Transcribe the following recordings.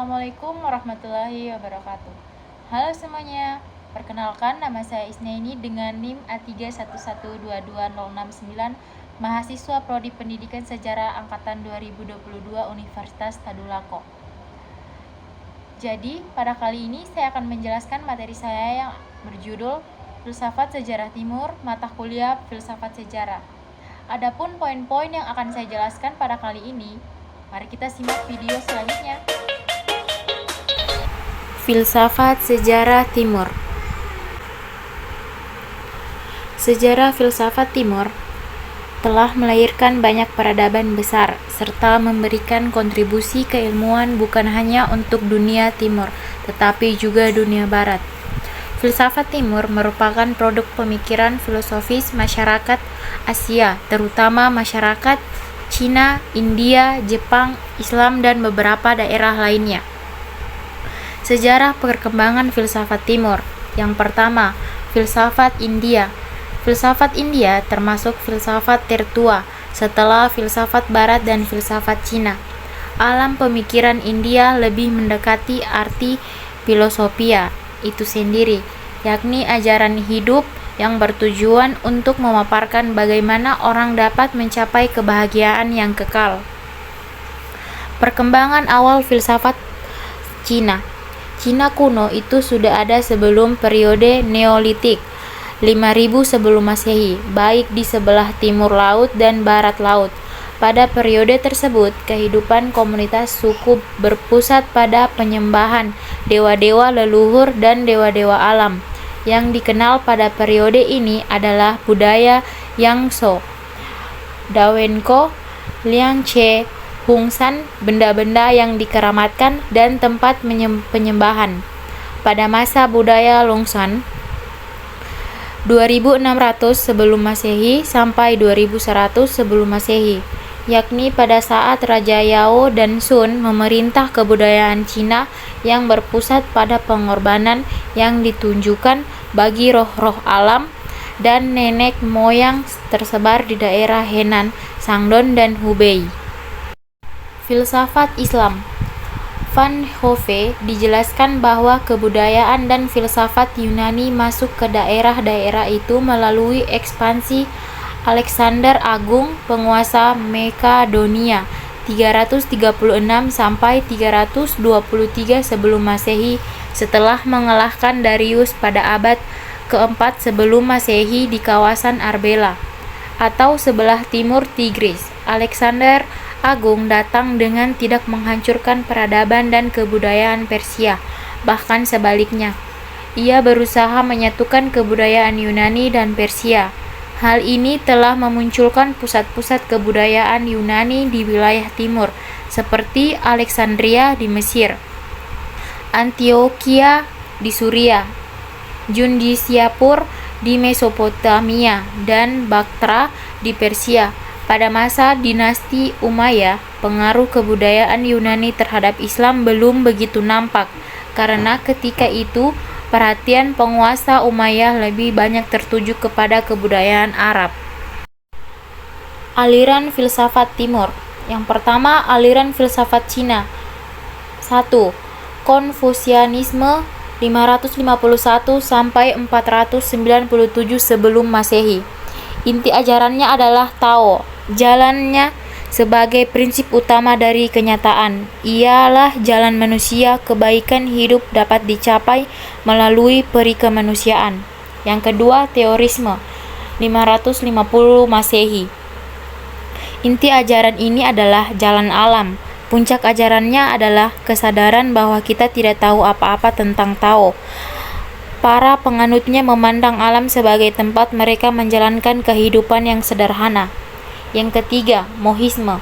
Assalamualaikum warahmatullahi wabarakatuh. Halo semuanya, perkenalkan nama saya Isnaini dengan NIM A311220069, mahasiswa Prodi Pendidikan Sejarah Angkatan 2022 Universitas Tadulako. Jadi, pada kali ini saya akan menjelaskan materi saya yang berjudul Filsafat Sejarah Timur, mata kuliah Filsafat Sejarah. Adapun poin-poin yang akan saya jelaskan pada kali ini, mari kita simak video selanjutnya. Filsafat Sejarah Timur. Sejarah filsafat Timur telah melahirkan banyak peradaban besar serta memberikan kontribusi keilmuan bukan hanya untuk dunia Timur, tetapi juga dunia Barat. Filsafat Timur merupakan produk pemikiran filosofis masyarakat Asia, terutama masyarakat Cina, India, Jepang, Islam, dan beberapa daerah lainnya. Sejarah perkembangan filsafat Timur. Yang pertama, filsafat India. Filsafat India termasuk filsafat tertua setelah filsafat Barat dan filsafat Cina. Alam pemikiran India lebih mendekati arti filosofia itu sendiri, yakni ajaran hidup yang bertujuan untuk memaparkan bagaimana orang dapat mencapai kebahagiaan yang kekal. Perkembangan awal filsafat Cina. Cina kuno itu sudah ada sebelum periode Neolitik, 5000 sebelum Masehi, baik di sebelah timur laut dan barat laut. Pada periode tersebut, kehidupan komunitas suku berpusat pada penyembahan dewa-dewa leluhur dan dewa-dewa alam. Yang dikenal pada periode ini adalah budaya Yangzhou, Dawenko, Liangche, Hongsan, benda-benda yang dikeramatkan dan tempat penyembahan. Pada masa budaya Longsan, 2600 sebelum Masehi sampai 2100 sebelum Masehi, yakni pada saat Raja Yao dan Sun memerintah kebudayaan Cina yang berpusat pada pengorbanan yang ditunjukkan bagi roh-roh alam dan nenek moyang tersebar di daerah Henan, Shandong, dan Hubei. Filsafat Islam. Van Hove dijelaskan bahwa kebudayaan dan filsafat Yunani masuk ke daerah-daerah itu melalui ekspansi Alexander Agung, penguasa Makedonia, 336 sampai 323 sebelum Masehi, setelah mengalahkan Darius pada abad keempat sebelum Masehi di kawasan Arbela atau sebelah timur Tigris. Alexander Agung datang dengan tidak menghancurkan peradaban dan kebudayaan Persia, bahkan sebaliknya. Ia berusaha menyatukan kebudayaan Yunani dan Persia. Hal ini telah memunculkan pusat-pusat kebudayaan Yunani di wilayah timur, seperti Alexandria di Mesir, Antioquia di Suria, Jundisyapur di Mesopotamia, dan Baktra di Persia. Pada masa dinasti Umayyah, pengaruh kebudayaan Yunani terhadap Islam belum begitu nampak, karena ketika itu perhatian penguasa Umayyah lebih banyak tertuju kepada kebudayaan Arab. Aliran filsafat Timur. Yang pertama, aliran filsafat Cina. 1. Konfusianisme 551 sampai 497 sebelum Masehi. Inti ajarannya adalah Tao. Jalannya sebagai prinsip utama dari kenyataan. Ialah jalan manusia, kebaikan hidup dapat dicapai melalui perikemanusiaan. Yang kedua, teorisme 550 Masehi. Inti ajaran ini adalah jalan alam. Puncak ajarannya adalah kesadaran bahwa kita tidak tahu apa-apa tentang Tao. Para penganutnya memandang alam sebagai tempat mereka menjalankan kehidupan yang sederhana. Yang ketiga, mohisme.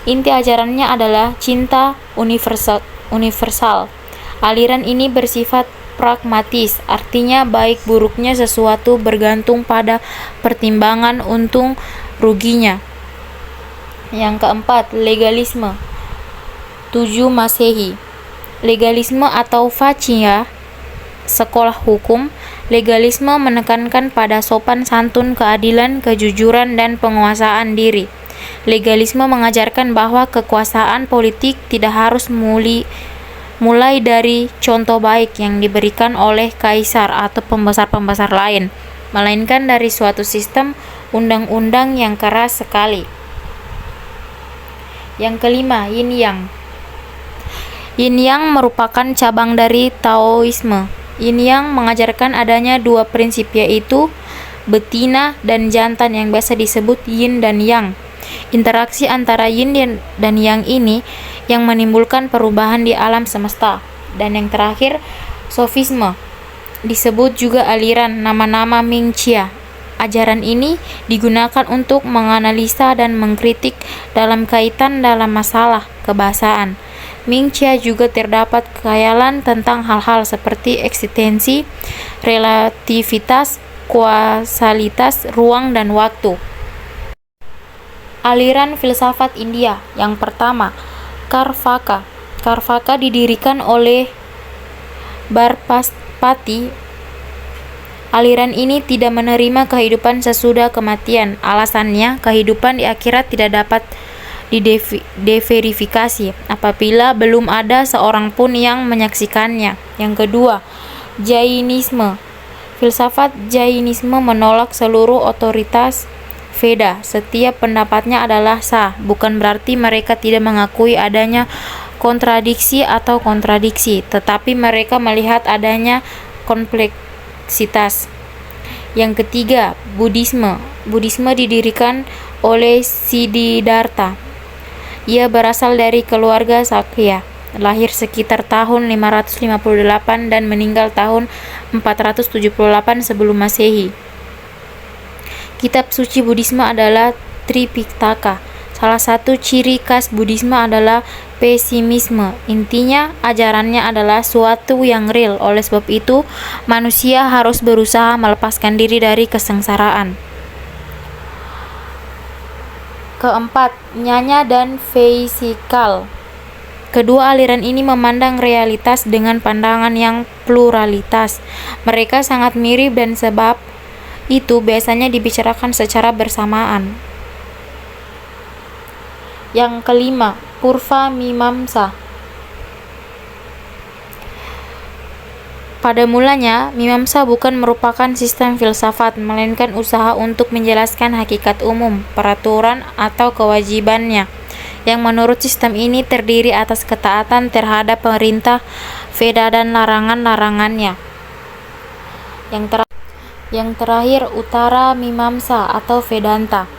Inti ajarannya adalah cinta universal. Aliran ini bersifat pragmatis, artinya baik buruknya sesuatu bergantung pada pertimbangan untung ruginya. Yang keempat, legalisme 7 Masehi. Legalisme atau Faccia, sekolah hukum. Legalisme menekankan pada sopan santun, keadilan, kejujuran, dan penguasaan diri. Legalisme mengajarkan bahwa kekuasaan politik tidak harus mulai dari contoh baik yang diberikan oleh kaisar atau pembesar-pembesar lain, melainkan dari suatu sistem undang-undang yang keras sekali. Yang kelima, Yin Yang. Yin Yang merupakan cabang dari Taoisme. Yin Yang mengajarkan adanya dua prinsip, yaitu betina dan jantan yang biasa disebut yin dan yang. Interaksi antara yin dan yang ini yang menimbulkan perubahan di alam semesta. Dan yang terakhir, sofisme, disebut juga aliran nama-nama Ming Chia. Ajaran ini digunakan untuk menganalisa dan mengkritik dalam kaitan dalam masalah kebahasaan. Ming Chia juga terdapat khayalan tentang hal-hal seperti eksistensi, relativitas, kausalitas, ruang dan waktu. Aliran filsafat India yang pertama, Carvaka. Carvaka didirikan oleh Barpaspati. Aliran ini tidak menerima kehidupan sesudah kematian. Alasannya, kehidupan di akhirat tidak dapat diverifikasi apabila belum ada seorang pun yang menyaksikannya. Yang kedua, Jainisme. Filsafat Jainisme menolak seluruh otoritas Veda. Setiap pendapatnya adalah sah, bukan berarti mereka tidak mengakui adanya kontradiksi atau kontradiksi, tetapi mereka melihat adanya kompleksitas. Yang ketiga, Buddhisme. Buddhisme didirikan oleh Siddhartha. Ia berasal dari keluarga Sakya, lahir sekitar tahun 558 dan meninggal tahun 478 sebelum Masehi. Kitab suci Buddhisme adalah Tripitaka. Salah satu ciri khas Buddhisme adalah pesimisme. Intinya, ajarannya adalah suatu yang real. Oleh sebab itu, manusia harus berusaha melepaskan diri dari kesengsaraan. Keempat, Nyaya dan Vaisikal. Kedua aliran ini memandang realitas dengan pandangan yang pluralitas. Mereka sangat mirip dan sebab itu biasanya dibicarakan secara bersamaan. Yang kelima, Purva Mimamsa. Pada mulanya, Mimamsa bukan merupakan sistem filsafat, melainkan usaha untuk menjelaskan hakikat umum, peraturan, atau kewajibannya, yang menurut sistem ini terdiri atas ketaatan terhadap perintah Veda dan larangan-larangannya. Yang terakhir, Uttara Mimamsa atau Vedanta.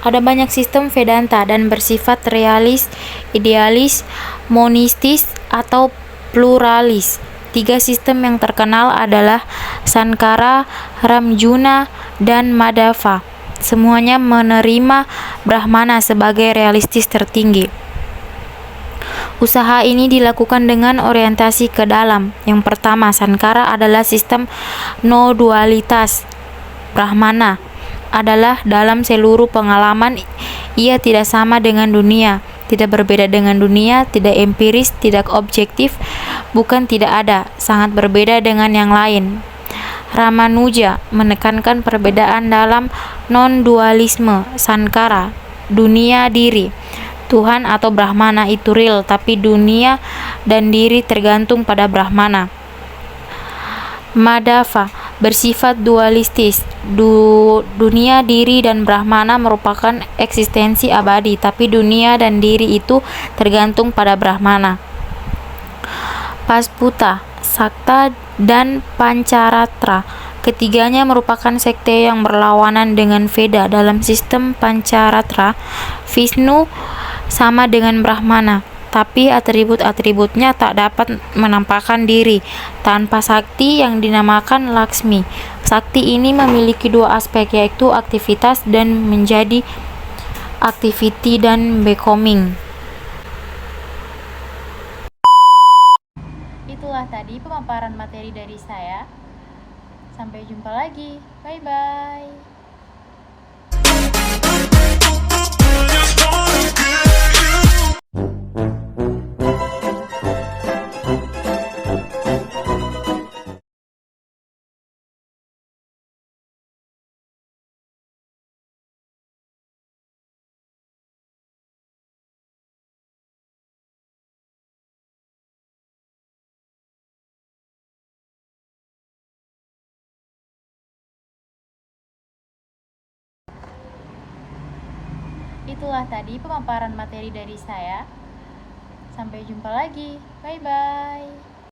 Ada banyak sistem Vedanta dan bersifat realis, idealis, monistis, atau pluralis. Tiga sistem yang terkenal adalah Sankara, Ramjuna, dan Madhava. Semuanya menerima Brahmana sebagai realistis tertinggi. Usaha ini dilakukan dengan orientasi ke dalam. Yang pertama, Sankara adalah sistem no-dualitas. Brahmana adalah dalam seluruh pengalaman ia tidak sama dengan dunia, tidak berbeda dengan dunia, tidak empiris, tidak objektif, bukan tidak ada, sangat berbeda dengan yang lain. Ramanuja menekankan perbedaan dalam non-dualisme. Sankara, dunia diri, Tuhan atau Brahmana itu real, tapi dunia dan diri tergantung pada Brahmana. Madhava bersifat dualistis. Dunia, diri, dan Brahmana merupakan eksistensi abadi, tapi dunia dan diri itu tergantung pada Brahmana. Pasputa, Sakta, dan Pancaratra. Ketiganya merupakan sekte yang berlawanan dengan Veda. Dalam sistem Pancaratra, Vishnu sama dengan Brahmana, tapi atribut-atributnya tak dapat menampakkan diri tanpa sakti yang dinamakan Laksmi. Sakti ini memiliki dua aspek, yaitu aktivitas dan menjadi activity dan becoming. Itulah tadi pemaparan materi dari saya. Sampai jumpa lagi. Bye-bye. itulah tadi pemaparan materi dari saya. Sampai jumpa lagi. Bye-bye.